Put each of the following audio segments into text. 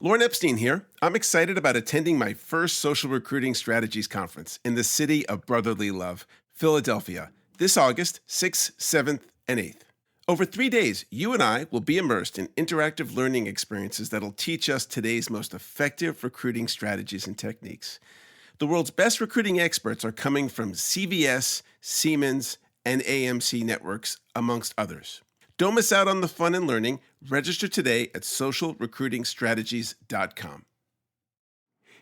Lauren Epstein here. I'm excited about attending my first social recruiting strategies conference in the city of brotherly love, Philadelphia, this August 6th, 7th, and 8th. Over 3 days, you and I will be immersed in interactive learning experiences that'll teach us today's most effective recruiting strategies and techniques. The world's best recruiting experts are coming from CVS, Siemens, and AMC networks, amongst others. Don't miss out on the fun and learning. Register today at socialrecruitingstrategies.com.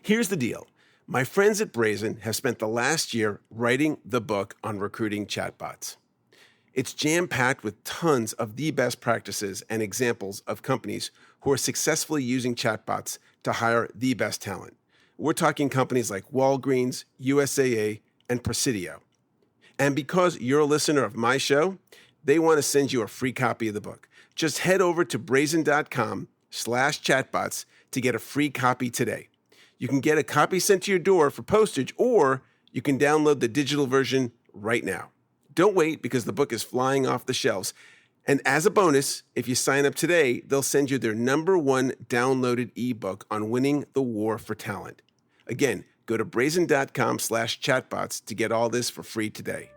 Here's the deal. My friends at Brazen have spent the last year writing the book on recruiting chatbots. It's jam-packed with tons of the best practices and examples of companies who are successfully using chatbots to hire the best talent. We're talking companies like Walgreens, USAA, and Presidio. And because you're a listener of my show, they want to send you a free copy of the book. Just head over to brazen.com/chatbots to get a free copy today. You can get a copy sent to your door for postage, or you can download the digital version right now. Don't wait, because the book is flying off the shelves. And as a bonus, if you sign up today, they'll send you their #1 downloaded ebook on winning the war for talent. Again, go to brazen.com/chatbots to get all this for free today.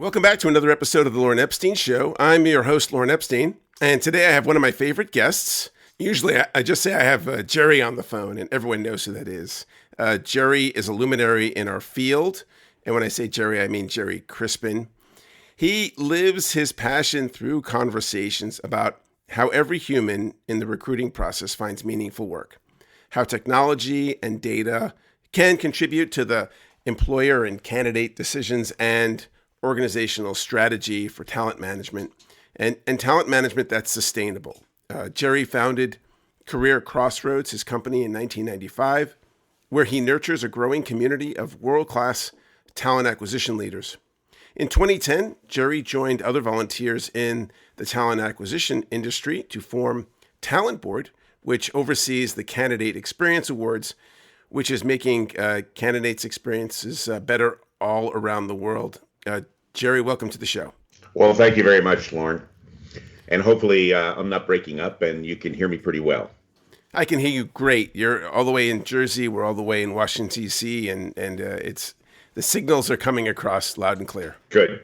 Welcome back to another episode of The Lauren Epstein Show. I'm your host, Lauren Epstein, and today I have one of my favorite guests. Usually I just say I have Gerry on the phone, and everyone knows who that is. Gerry is a luminary in our field, and when I say Gerry, I mean Gerry Crispin. He lives his passion through conversations about how every human in the recruiting process finds meaningful work, how technology and data can contribute to the employer and candidate decisions, and organizational strategy for talent management, and talent management that's sustainable. Gerry founded Career Crossroads, his company, in 1995, where he nurtures a growing community of world-class talent acquisition leaders. In 2010, Gerry joined other volunteers in the talent acquisition industry to form Talent Board, which oversees the Candidate Experience Awards, which is making candidates' experiences better all around the world. Gerry, welcome to the show. Well, thank you very much, Lauren. And hopefully I'm not breaking up and you can hear me pretty well. I can hear you great. You're all the way in Jersey. We're all the way in Washington, D.C., and it's the signals are coming across loud and clear. Good.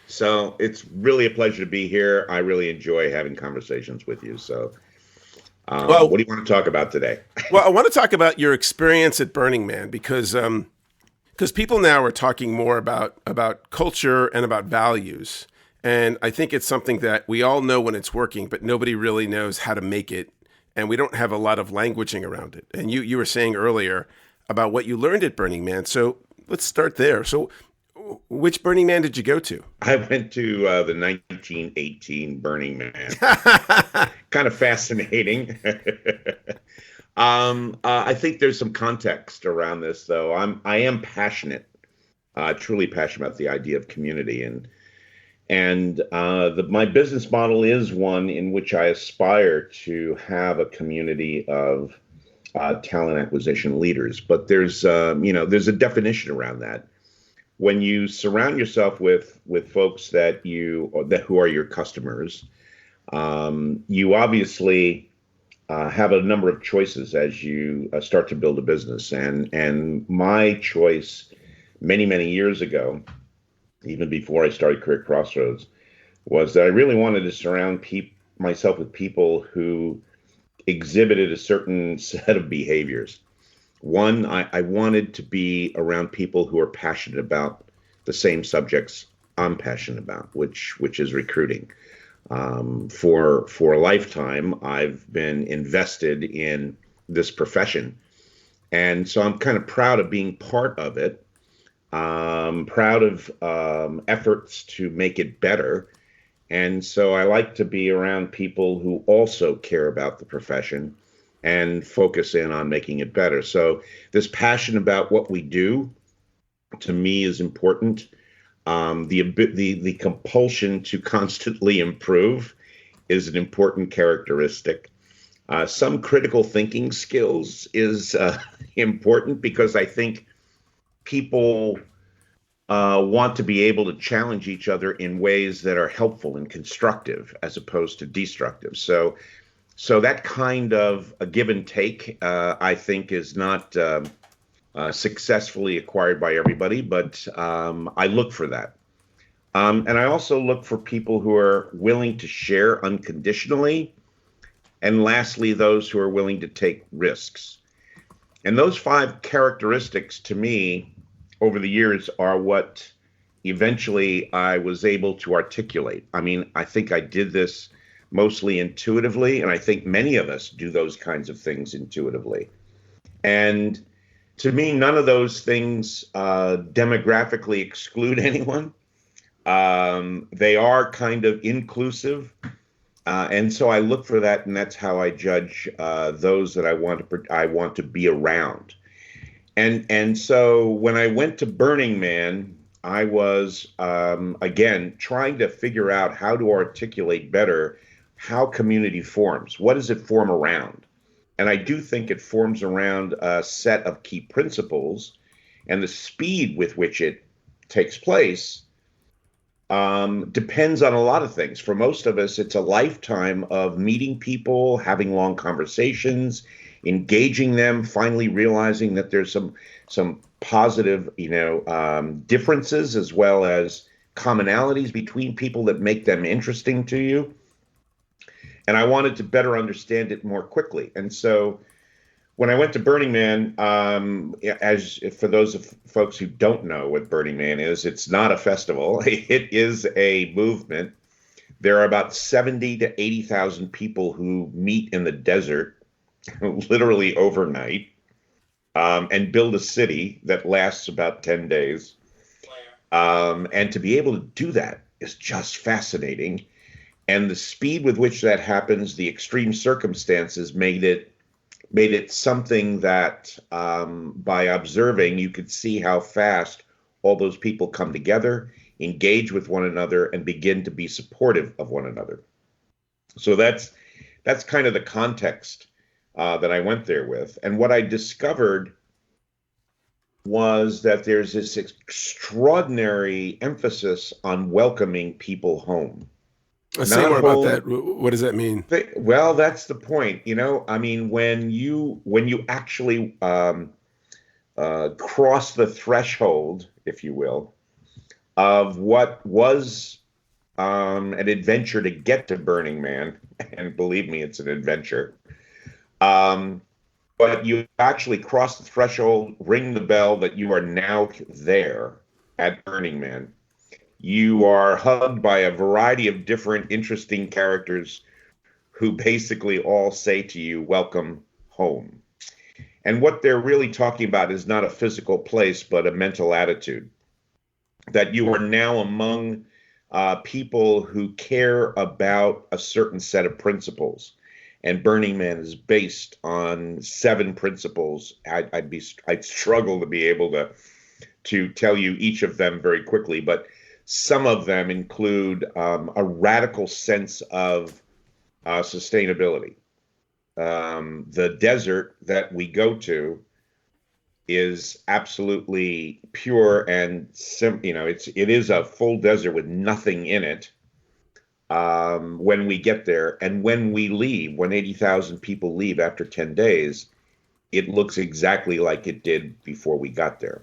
So it's really a pleasure to be here. I really enjoy having conversations with you. So what do you want to talk about today? Well, I want to talk about your experience at Burning Man, because people now are talking more about culture and about values. And I think it's something that we all know when it's working, but nobody really knows how to make it. And we don't have a lot of languaging around it. And you were saying earlier about what you learned at Burning Man. So let's start there. So which Burning Man did you go to? I went to the 1918 Burning Man. Kind of fascinating. I think there's some context around this, though. I am passionate, truly passionate about the idea of community, and my business model is one in which I aspire to have a community of talent acquisition leaders. But there's a definition around that. When you surround yourself with folks who are your customers, you obviously have a number of choices as you start to build a business. And my choice many years ago, even before I started Career Crossroads, was that I really wanted to surround myself with people who exhibited a certain set of behaviors. One, I wanted to be around people who are passionate about the same subjects I'm passionate about, which is recruiting. For a lifetime, I've been invested in this profession. And so I'm kind of proud of being part of it, proud of efforts to make it better. And so I like to be around people who also care about the profession and focus in on making it better. So this passion about what we do to me is important. The compulsion to constantly improve is an important characteristic. Some critical thinking skills is important because I think people want to be able to challenge each other in ways that are helpful and constructive as opposed to destructive. So that kind of a give and take, I think, is not successfully acquired by everybody, but I look for that. And I also look for people who are willing to share unconditionally. And lastly, those who are willing to take risks. And those 5 characteristics to me over the years are what eventually I was able to articulate. I mean, I think I did this mostly intuitively, and I think many of us do those kinds of things intuitively. And to me, none of those things demographically exclude anyone. They are kind of inclusive. And so I look for that, and that's how I judge those that I want to be around. And so when I went to Burning Man, I was again trying to figure out how to articulate better how community forms. What does it form around? And I do think it forms around a set of key principles, and the speed with which it takes place depends on a lot of things. For most of us, it's a lifetime of meeting people, having long conversations, engaging them, finally realizing that there's some positive, differences as well as commonalities between people that make them interesting to you. And I wanted to better understand it more quickly. And so when I went to Burning Man, as for those of folks who don't know what Burning Man is, it's not a festival. It is a movement. There are about 70 to 80,000 people who meet in the desert, literally overnight, and build a city that lasts about 10 days. And to be able to do that is just fascinating. And the speed with which that happens, the extreme circumstances made it something that by observing, you could see how fast all those people come together, engage with one another, and begin to be supportive of one another. So that's kind of the context that I went there with. And what I discovered was that there's this extraordinary emphasis on welcoming people home. Say more about that. What does that mean? Well, that's the point. I mean, when you actually cross the threshold, if you will, of what was an adventure to get to Burning Man, and believe me, it's an adventure. But you actually cross the threshold, ring the bell that you are now there at Burning Man. You are hugged by a variety of different interesting characters who basically all say to you, welcome home. And what they're really talking about is not a physical place, but a mental attitude. That you are now among people who care about a certain set of principles. And Burning Man is based on 7 principles. I'd struggle to be able to tell you each of them very quickly, but some of them include a radical sense of sustainability. The desert that we go to is absolutely pure and it is a full desert with nothing in it when we get there. And when we leave, when 80,000 people leave after 10 days, it looks exactly like it did before we got there.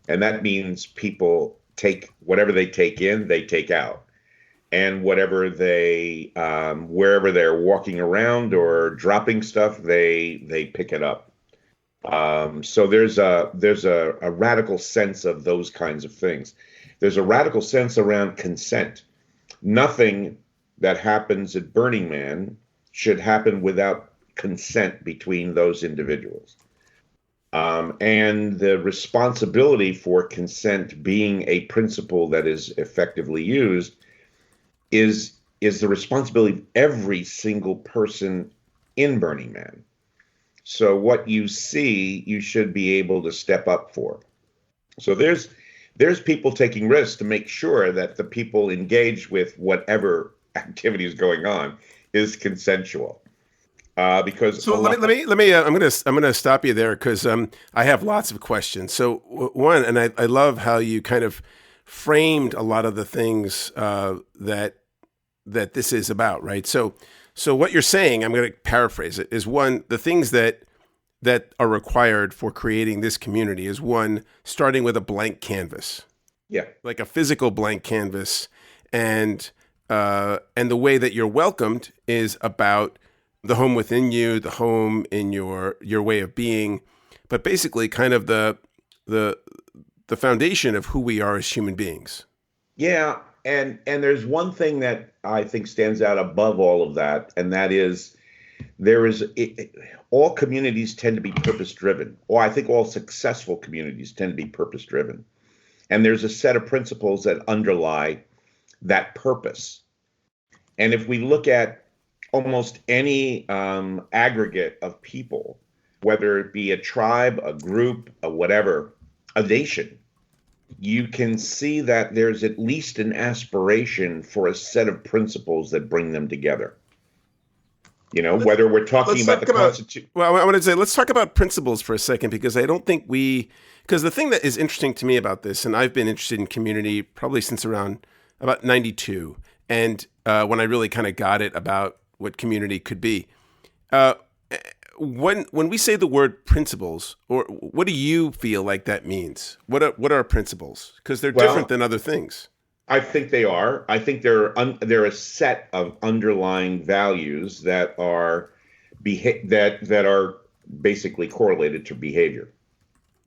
And that means people take whatever they take in, they take out, and whatever they wherever they're walking around or dropping stuff, they pick it up. So there's a radical sense of those kinds of things. There's a radical sense around consent. Nothing that happens at Burning Man should happen without consent between those individuals. And the responsibility for consent being a principle that is effectively used is the responsibility of every single person in Burning Man. So what you see, you should be able to step up for. So there's people taking risks to make sure that the people engaged with whatever activity is going on is consensual. Because so let me I'm gonna stop you there because I have lots of questions. So one, and I love how you kind of framed a lot of the things that this is about, right? So what you're saying, I'm going to paraphrase it, is one, the things that are required for creating this community is one, starting with a blank canvas. Yeah. Like a physical blank canvas. And the way that you're welcomed is about the home within you, the home in your way of being, but basically kind of the foundation of who we are as human beings. Yeah. And there's one thing that I think stands out above all of that, and that is all communities tend to be purpose-driven, or I think all successful communities tend to be purpose-driven. And there's a set of principles that underlie that purpose. And if we look at almost any aggregate of people, whether it be a tribe, a group, a whatever, a nation, you can see that there's at least an aspiration for a set of principles that bring them together. You know, whether we're talking about the Constitution. Well, I want to say, let's talk about principles for a second, because I don't think because the thing that is interesting to me about this, and I've been interested in community probably since around about 92, and when I really kind of got it about what community could be. When we say the word principles, or what do you feel like that means? What are principles? Because they're different than other things. I think they are. I think they're a set of underlying values that are that are basically correlated to behavior.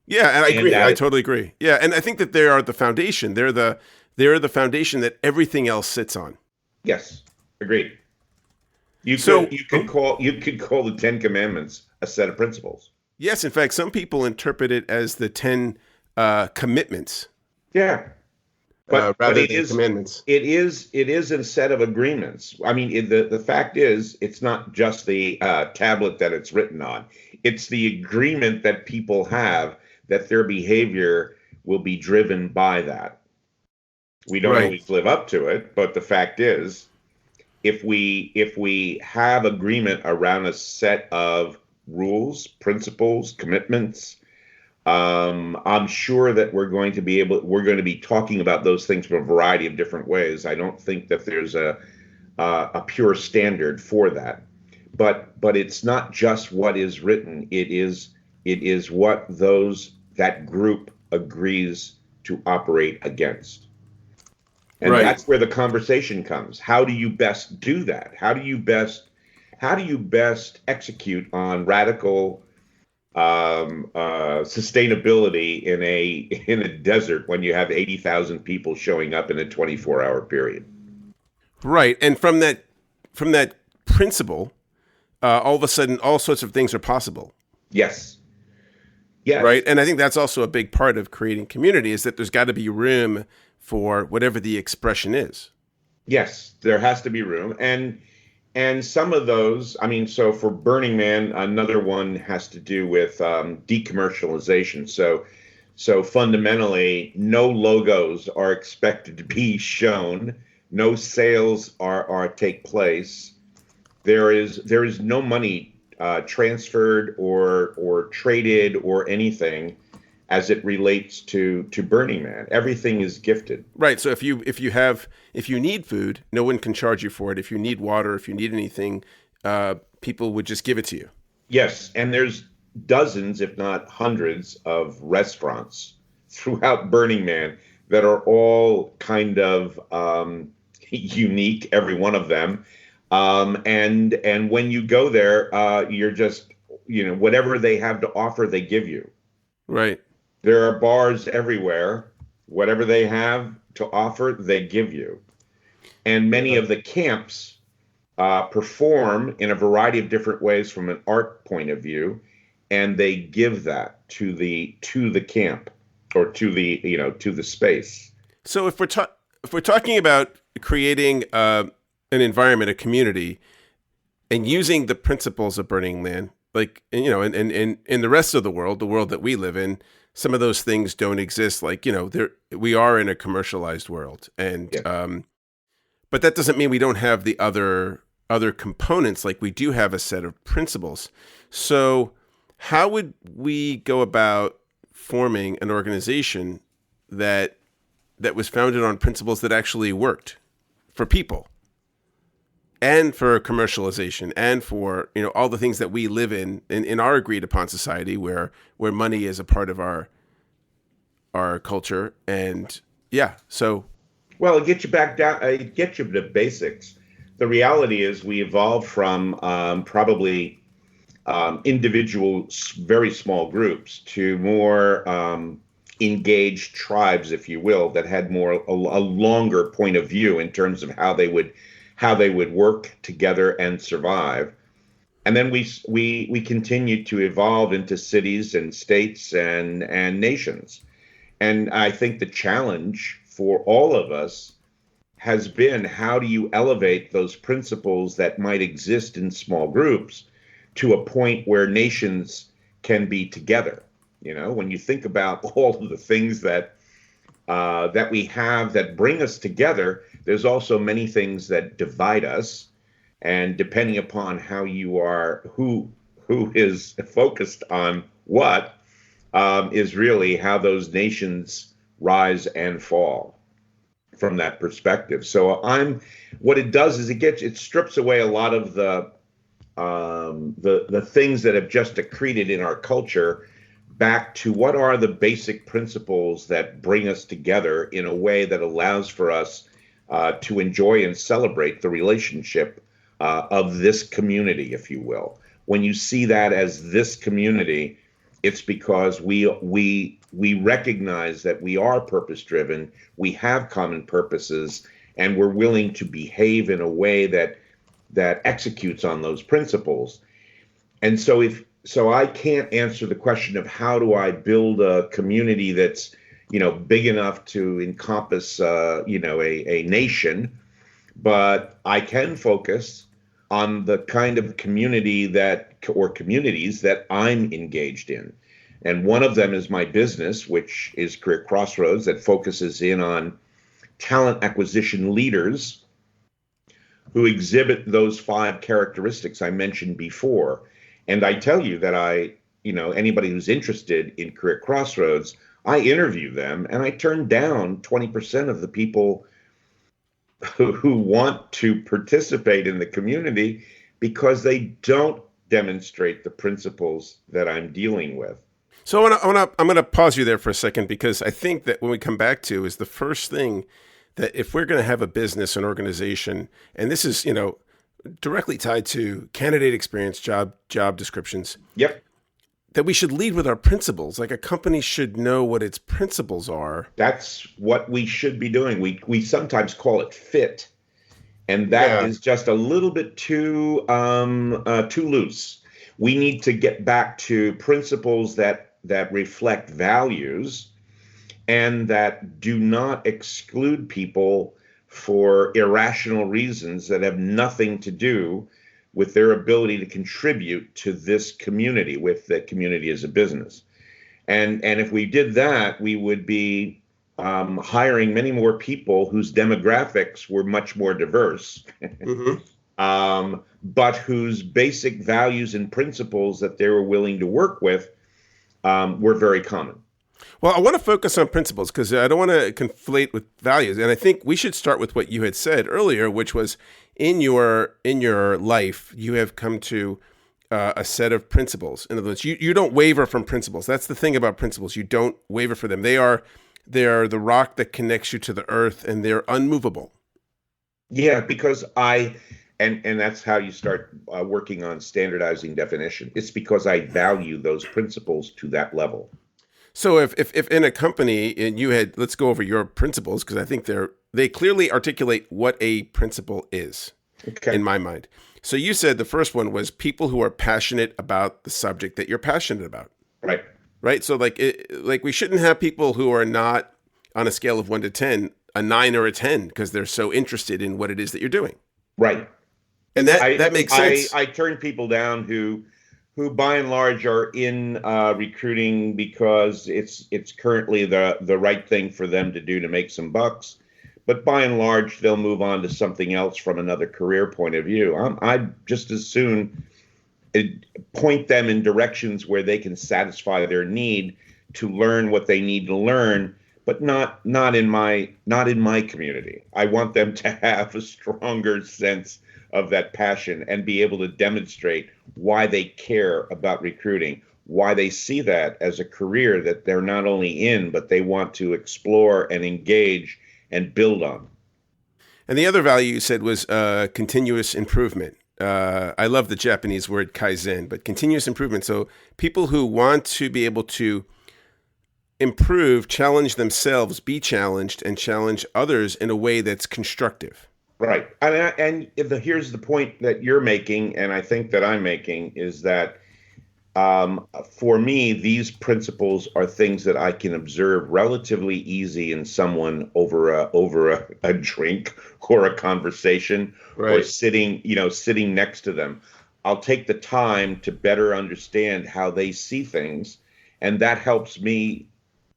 Yeah, and I agree. I totally agree. Yeah, and I think that they are the foundation. They're the foundation that everything else sits on. Yes, agreed. You could call the 10 Commandments a set of principles. Yes, in fact, some people interpret it as the 10 commitments. Yeah, but rather than commandments. It is a set of agreements. I mean, the fact is, it's not just the tablet that it's written on. It's the agreement that people have that their behavior will be driven by that. We don't always live up to it, but the fact is, if we have agreement around a set of rules, principles, commitments, I'm sure that we're going to be talking about those things from a variety of different ways. I don't think that there's a pure standard for that, but it's not just what is written. It is what that group agrees to operate against. And that's where the conversation comes. How do you best do that? How do you best execute on radical sustainability in a desert when you have 80,000 people showing up in a 24-hour period? Right, and from that principle, all of a sudden, all sorts of things are possible. Yes. Yes. Right, and I think that's also a big part of creating community, is that there's got to be room for whatever the expression is. Yes, there has to be room. And some of those, I mean, so for Burning Man, another one has to do with decommercialization. So fundamentally, no logos are expected to be shown. No sales are take place. There is no money transferred or traded or anything as it relates to Burning Man. Everything is gifted. Right. So if you need food, no one can charge you for it. If you need water, if you need anything, people would just give it to you. Yes, and there's dozens, if not hundreds, of restaurants throughout Burning Man that are all kind of unique, every one of them. And when you go there, you're just, whatever they have to offer, they give you. Right. There are bars everywhere. Whatever they have to offer, they give you. And many of the camps perform in a variety of different ways from an art point of view, and they give that to the camp or to the space. So if we're talking about creating an environment, a community, and using the principles of Burning Man, like in the rest of the world that we live in, some of those things don't exist. Like, we are in a commercialized world, and Yeah. but that doesn't mean we don't have the other components. Like, we do have a set of principles. So how would we go about forming an organization that was founded on principles that actually worked for people and for commercialization and for, all the things that we live in our agreed upon society where money is a part of our culture? And yeah, so. Well, it gets you back down, it gets you to basics. The reality is we evolved from probably individual, very small groups to more engaged tribes, if you will, that had a longer point of view in terms of how they would work together and survive. And then we continued to evolve into cities and states and nations. And I think the challenge for all of us has been, how do you elevate those principles that might exist in small groups to a point where nations can be together? When you think about all of the things that we have that bring us together, there's also many things that divide us. And depending upon how you are, who is focused on what, is really how those nations rise and fall from that perspective. So what it does is it strips away a lot of the things that have just accreted in our culture back to what are the basic principles that bring us together in a way that allows for us to enjoy and celebrate the relationship of this community, if you will. When you see that as this community, it's because we recognize that we are purpose-driven, we have common purposes, and we're willing to behave in a way that executes on those principles. And so I can't answer the question of how do I build a community that's big enough to encompass a nation, but I can focus on the kind of communities that I'm engaged in. And one of them is my business, which is Career Crossroads, that focuses in on talent acquisition leaders who exhibit those 5 characteristics I mentioned before. And I tell you that anybody who's interested in Career Crossroads, I interview them, and I turn down 20% of the people who want to participate in the community because they don't demonstrate the principles that I'm dealing with. So I'm going to pause you there for a second, because I think that when we come back to is the first thing that if we're going to have a business, an organization, and this is, directly tied to candidate experience, job descriptions. Yep. That we should lead with our principles. Like, a company should know what its principles are. That's what we should be doing. We sometimes call it fit, and that is just a little bit too loose. We need to get back to principles that reflect values and that do not exclude people for irrational reasons that have nothing to do with their ability to contribute to this community, with the community as a business. And if we did that, we would be hiring many more people whose demographics were much more diverse, but whose basic values and principles that they were willing to work with were very common. Well, I want to focus on principles because I don't want to conflate with values. And I think we should start with what you had said earlier, which was in your life, you have come to a set of principles. In other words, you don't waver from principles. That's the thing about principles. You don't waver for them. They are the rock that connects you to the earth, and they're unmovable. Yeah, because and that's how you start working on standardizing definition. It's because I value those principles to that level. So if in a company and you had, let's go over your principles, because I think they clearly articulate what a principle is, in my mind. So you said the first one was people who are passionate about the subject that you're passionate about. Right. Right. So like we shouldn't have people who are not, on a scale of 1 to 10, a 9 or a 10, because they're so interested in what it is that you're doing. Right. And that makes sense. I turn people down who who by and large are in recruiting because it's currently the right thing for them to do to make some bucks. But by and large, they'll move on to something else from another career point of view. I'd just as soon point them in directions where they can satisfy their need to learn what they need to learn, but not in my community. I want them to have a stronger sense of that passion and be able to demonstrate why they care about recruiting, why they see that as a career that they're not only in, but they want to explore and engage and build on. And the other value you said was continuous improvement. I love the Japanese word kaizen, but continuous improvement. So people who want to be able to improve, challenge themselves, be challenged, and challenge others in a way that's constructive. Right. Here's the point that you're making, and I think that I'm making, is that for me, these principles are things that I can observe relatively easy in someone over a drink or a conversation, right, or sitting next to them. I'll take the time to better understand how they see things, and that helps me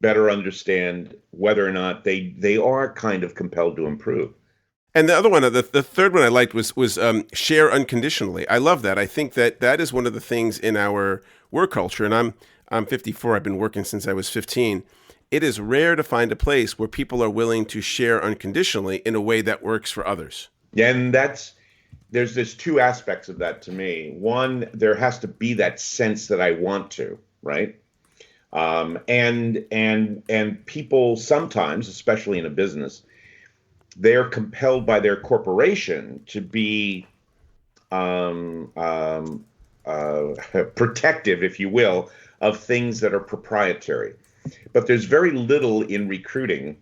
better understand whether or not they are kind of compelled to improve. And the other one, the third one I liked was share unconditionally. I love that. I think that is one of the things in our work culture. And I'm 54. I've been working since I was 15. It is rare to find a place where people are willing to share unconditionally in a way that works for others. Yeah, and there's two aspects of that to me. One, there has to be that sense that I want to, right? And people sometimes, especially in a business, they're compelled by their corporation to be protective, if you will, of things that are proprietary. But there's very little in recruiting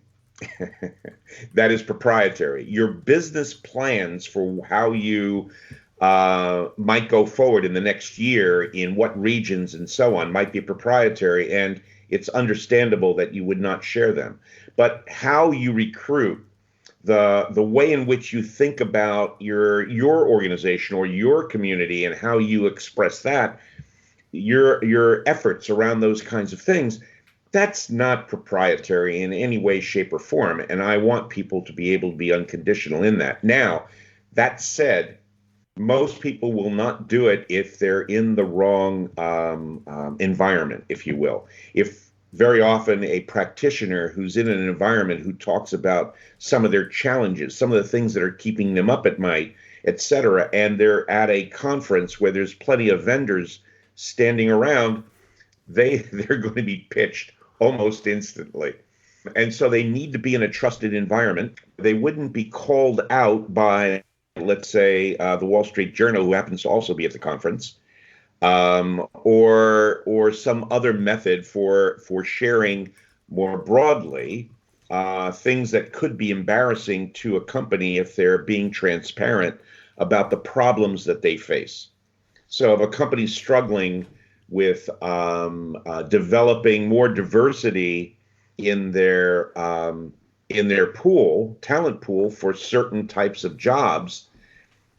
that is proprietary. Your business plans for how you might go forward in the next year, in what regions and so on, might be proprietary, and it's understandable that you would not share them. But how you recruit, the way in which you think about your organization or your community and how you express that, your efforts around those kinds of things, that's not proprietary in any way, shape, or form. And I want people to be able to be unconditional in that. Now, that said, most people will not do it if they're in the wrong environment, if you will. If very often a practitioner who's in an environment who talks about some of their challenges, some of the things that are keeping them up at night, et cetera, and they're at a conference where there's plenty of vendors standing around, they're going to be pitched almost instantly. And so they need to be in a trusted environment. They wouldn't be called out by, let's say, the Wall Street Journal, who happens to also be at the conference, or some other method for sharing more broadly things that could be embarrassing to a company if they're being transparent about the problems that they face. So if a company's struggling with developing more diversity in their talent pool for certain types of jobs,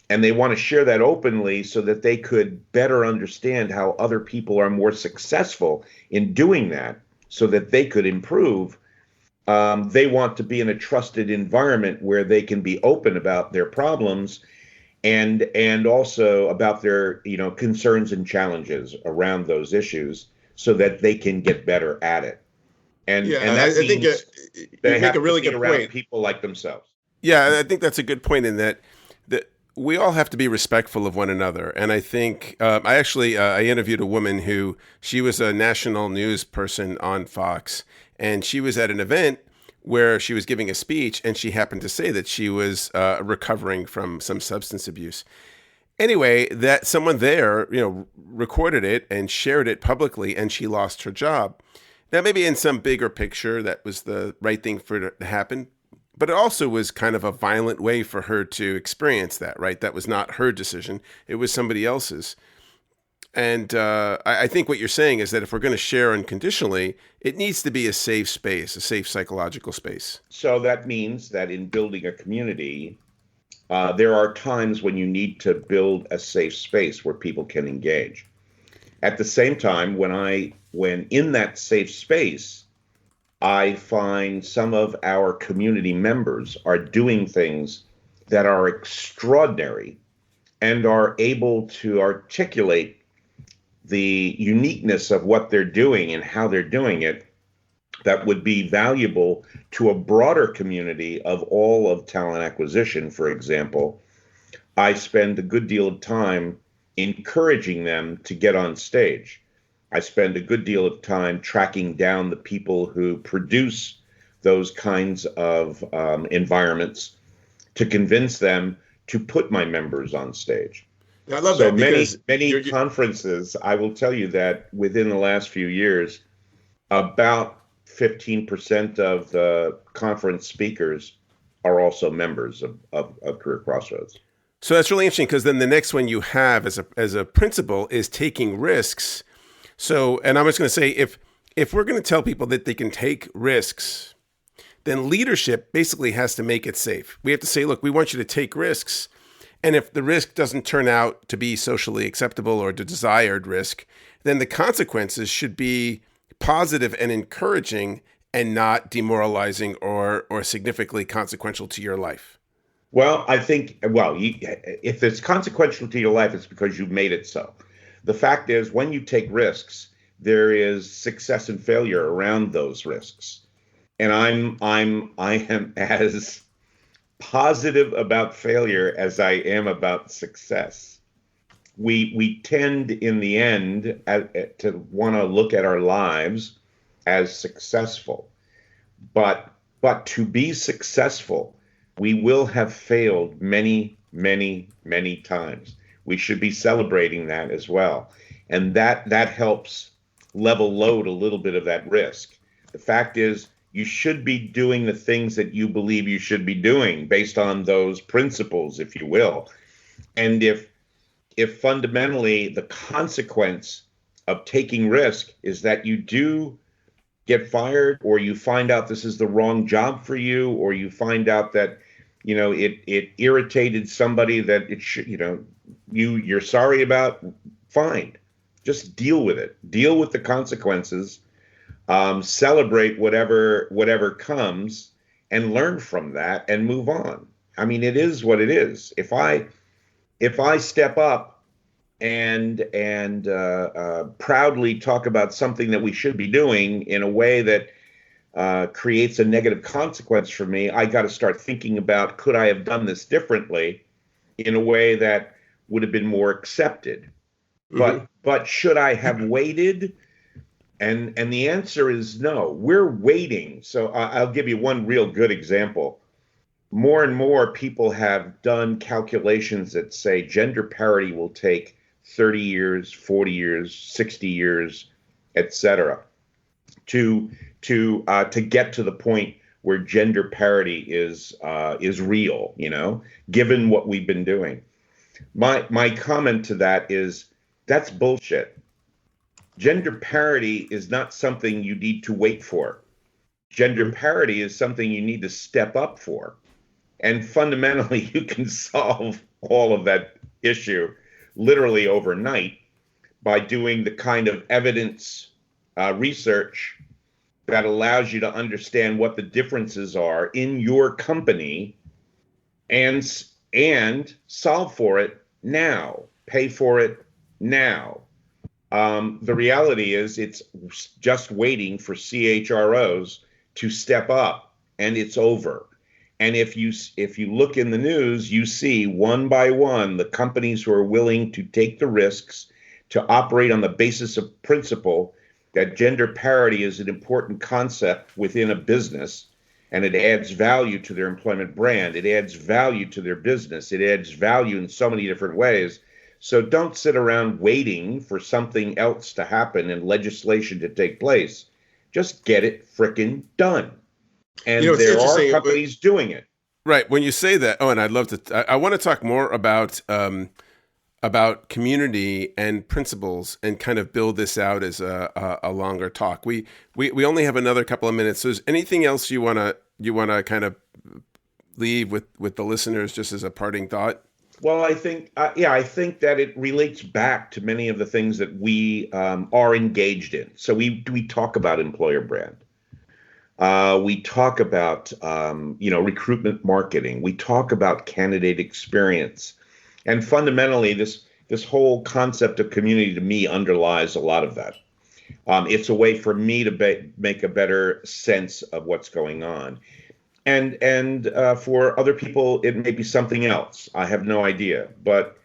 and they want to share that openly so that they could better understand how other people are more successful in doing that so that they could improve, they want to be in a trusted environment where they can be open about their problems and also about their concerns and challenges around those issues so that they can get better at it. And that I think they have to really get around people like themselves. Yeah, I think that's a good point in that we all have to be respectful of one another. And I think I interviewed a woman who, she was a national news person on Fox, and she was at an event where she was giving a speech, and she happened to say that she was recovering from some substance abuse. Anyway, that someone there, recorded it and shared it publicly, and she lost her job. Now, maybe in some bigger picture, that was the right thing for it to happen. But it also was kind of a violent way for her to experience that, right? That was not her decision. It was somebody else's. And I think what you're saying is that if we're going to share unconditionally, it needs to be a safe space, a safe psychological space. So that means that in building a community, there are times when you need to build a safe space where people can engage. At the same time, when in that safe space, I find some of our community members are doing things that are extraordinary and are able to articulate the uniqueness of what they're doing and how they're doing it, that would be valuable to a broader community of all of talent acquisition, for example. I spend a good deal of time encouraging them to get on stage. I spend a good deal of time tracking down the people who produce those kinds of environments to convince them to put my members on stage. I love so that many conferences, I will tell you that within the last few years, about 15% of the conference speakers are also members of Career Crossroads. So that's really interesting, because then the next one you have as a principle is taking risks. So, and I'm just going to say, if we're going to tell people that they can take risks, then leadership basically has to make it safe. We have to say, look, we want you to take risks. And if the risk doesn't turn out to be socially acceptable or the desired risk, then the consequences should be positive and encouraging and not demoralizing or significantly consequential to your life. Well, I think, if it's consequential to your life, it's because you've made it so. The fact is, when you take risks, there is success and failure around those risks. And I am as positive about failure as I am about success. We tend in the end to want to look at our lives as successful. But to be successful, we will have failed many, many, many times. We should be celebrating that as well. And that helps level load a little bit of that risk. The fact is, you should be doing the things that you believe you should be doing based on those principles, if you will. And if fundamentally the consequence of taking risk is that you do get fired, or you find out this is the wrong job for you, or you find out that it irritated somebody that it should, you're sorry about, fine. Just deal with it. Deal with the consequences. Celebrate whatever comes, and learn from that and move on. I mean, it is what it is. If I step up and proudly talk about something that we should be doing in a way that creates a negative consequence for me, I got to start thinking about, could I have done this differently in a way that would have been more accepted? Mm-hmm. But should I have waited? And the answer is no. We're waiting. So I'll give you one real good example. More and more people have done calculations that say gender parity will take 30 years, 40 years, 60 years, etc., to get to the point where gender parity is real, given what we've been doing. My comment to that is, that's bullshit. Gender parity is not something you need to wait for. Gender parity is something you need to step up for. And fundamentally, you can solve all of that issue literally overnight by doing the kind of evidence research that allows you to understand what the differences are in your company and solve for it now, pay for it now. The reality is, it's just waiting for CHROs to step up, and it's over. And if you look in the news, you see one by one the companies who are willing to take the risks to operate on the basis of principle that gender parity is an important concept within a business, and it adds value to their employment brand. It adds value to their business. It adds value in so many different ways. So don't sit around waiting for something else to happen and legislation to take place. Just get it frickin' done. And there are companies doing it. Right. When you say that, and I'd love to, I want to talk more about community and principles and kind of build this out as a longer talk. We only have another couple of minutes. So is anything else you want to kind of leave with the listeners just as a parting thought? Well, I think that it relates back to many of the things that we are engaged in. So we talk about employer brand. We talk about recruitment marketing. We talk about candidate experience, and fundamentally, this whole concept of community to me underlies a lot of that. It's a way for me to make a better sense of what's going on, and for other people, it may be something else. I have no idea, but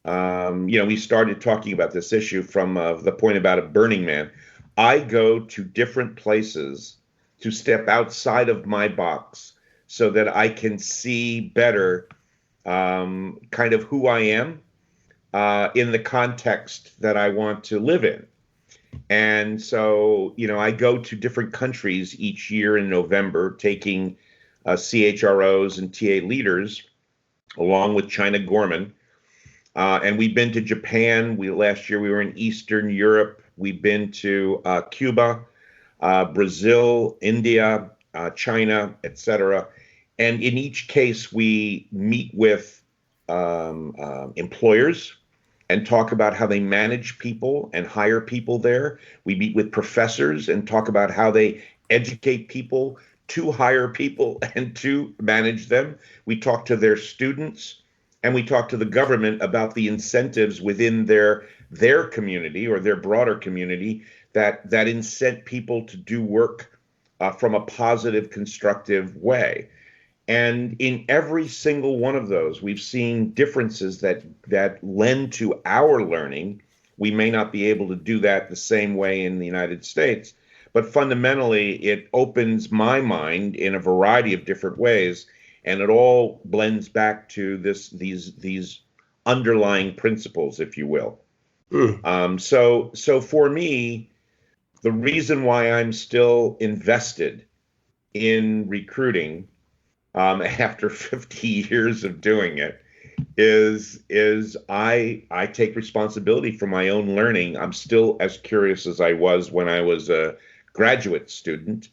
we started talking about this issue from the point about a Burning Man. I go to different places to step outside of my box so that I can see better kind of who I am in the context that I want to live in. And so, I go to different countries each year in November, taking CHROs and TA leaders along with China Gorman. And we've been to Japan. Last year we were in Eastern Europe. We've been to Cuba, Brazil, India, China, etc. And in each case, we meet with employers and talk about how they manage people and hire people there. We meet with professors and talk about how they educate people to hire people and to manage them. We talk to their students, and we talk to the government about the incentives within their community or their broader community that incent people to do work from a positive, constructive way. And in every single one of those, we've seen differences that lend to our learning. We may not be able to do that the same way in the United States, but fundamentally, it opens my mind in a variety of different ways, and it all blends back to these underlying principles, if you will. So for me, the reason why I'm still invested in recruiting after 50 years of doing it is I take responsibility for my own learning. I'm still as curious as I was when I was a graduate student,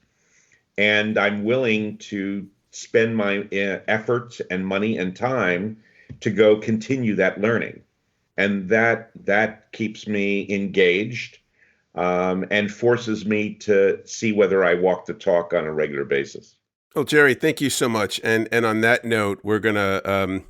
and I'm willing to spend my efforts and money and time to go continue that learning. And that keeps me engaged and forces me to see whether I walk the talk on a regular basis. Well, Gerry, thank you so much. And on that note, we're gonna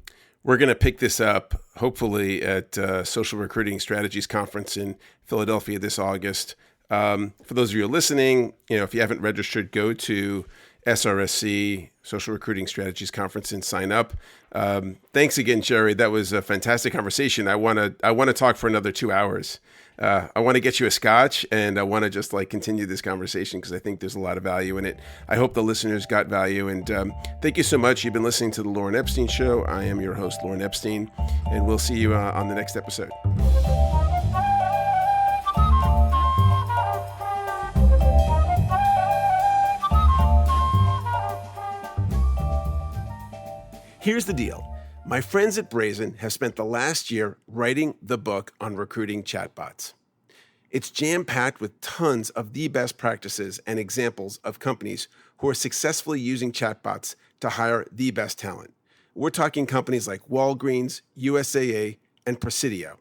pick this up hopefully at Social Recruiting Strategies Conference in Philadelphia this August. For those of you who are listening, if you haven't registered, go to SRSC Social Recruiting Strategies Conference and sign up. Thanks again, Gerry. That was a fantastic conversation. I want to talk for another 2 hours. I want to get you a scotch, and I want to just continue this conversation because I think there's a lot of value in it. I hope the listeners got value, and thank you so much. You've been listening to The Lauren Epstein Show. I am your host, Lauren Epstein, and we'll see you on the next episode. Here's the deal. My friends at Brazen have spent the last year writing the book on recruiting chatbots. It's jam-packed with tons of the best practices and examples of companies who are successfully using chatbots to hire the best talent. We're talking companies like Walgreens, USAA, and Presidio.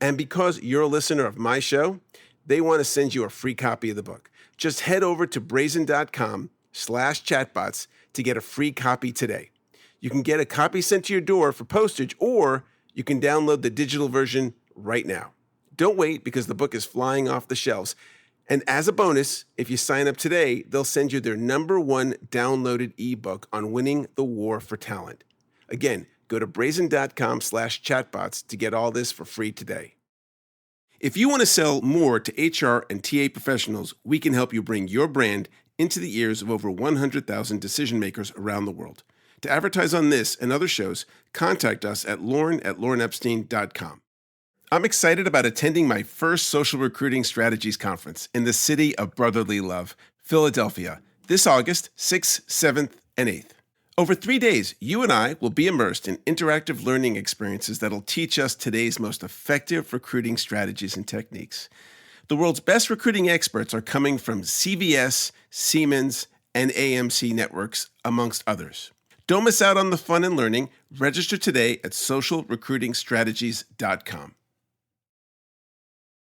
And because you're a listener of my show, they want to send you a free copy of the book. Just head over to brazen.com/chatbots to get a free copy today. You can get a copy sent to your door for postage, or you can download the digital version right now. Don't wait, because the book is flying off the shelves. And as a bonus, if you sign up today, they'll send you their #1 downloaded ebook on winning the war for talent. Again, go to brazen.com/chatbots to get all this for free today. If you want to sell more to HR and TA professionals, we can help you bring your brand into the ears of over 100,000 decision makers around the world. To advertise on this and other shows, contact us at lauren@laurenepstein.com. I'm excited about attending my first Social Recruiting Strategies Conference in the city of brotherly love, Philadelphia, this August 6th, 7th, and 8th. Over 3 days, you and I will be immersed in interactive learning experiences that'll teach us today's most effective recruiting strategies and techniques. The world's best recruiting experts are coming from CVS, Siemens, and AMC networks, amongst others. Don't miss out on the fun and learning. Register today at socialrecruitingstrategies.com.